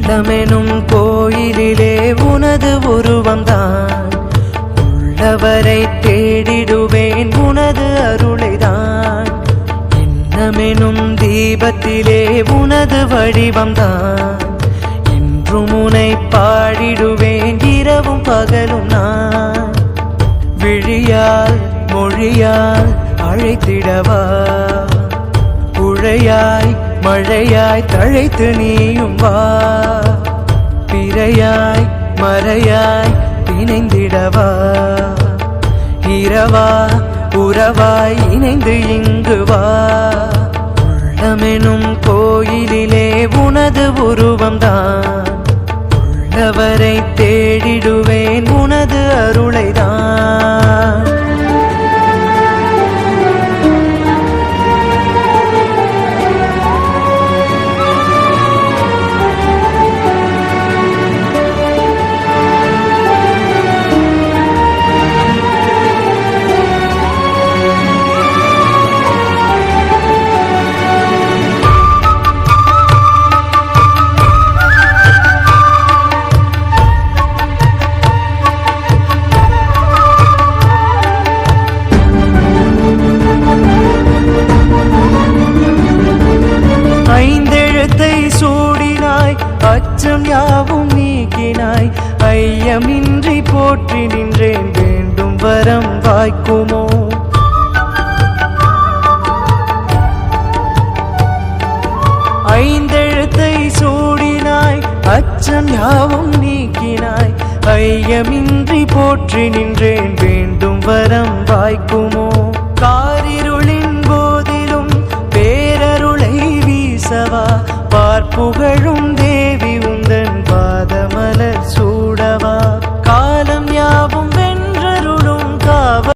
உள்ளமெனும் கோயிலிலே உனது உருவம்தான், உள்ளவரை தேடிடுவேன் உனது அருளைதான். எண்ணமெனும் தீபத்திலே உனது வடிவம்தான், என்றும் உனை பாடிடுவேன் இரவும் பகலும் நான். விழியால் மொழியால் அழைத்திடவா, உழையாய் மழையாய் தழைத்து நீயும் வா. பிறையாய் மறையாய் இணைந்திடவா, இரவா உறவாய் இணைந்து இங்கு வா. உள்ளமெனும் கோயிலிலே உனது உருவம்தான், உள்ளவரை தேடிடுவேன் உனது அருளைதான். ஐந்தெழுத்தை சூடினாய், அச்சம் யாவும் நீக்கினாய், ஐயமின்றி போற்றி நின்றேன் வேண்டும் வரம் வாய்க்குமோ. ஐந்தெழுத்தை சூடினாய், அச்சம் யாவும் நீக்கினாய், ஐயமின்றி போற்றி நின்றேன் வேண்டும் வரம் வாய்க்குமோ. காரிருளின் போதிலும் பேரருளை வீசவா, பார்ப்புகழும்